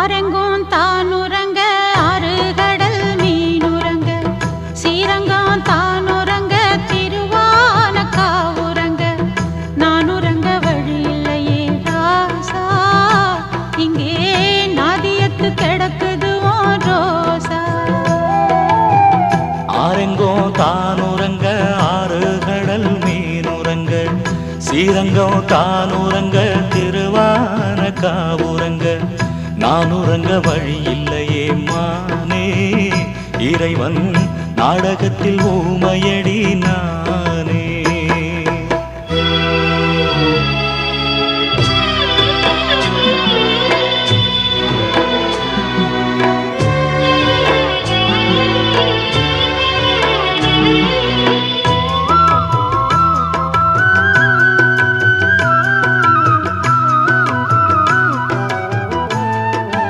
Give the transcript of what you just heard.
ஆரெங்கும் தானுறங்க ஆறுகடல் மீனுறங்க சீரங்கம் தானுறங்க திருவான காவுறங்க நானுறங்க வழி இல்லையே ராசா இங்கே நாதியத்து கிடக்குது ரோசா ஆரெங்கும் தானுறங்க ஆறுகடல் மீனுறங்க சீரங்கம் தானுறங்க திருவான காவுறங்க நானுறங்க வழி இல்லையே மானே இறைவன் நாடகத்தில் ஊமையடி நானே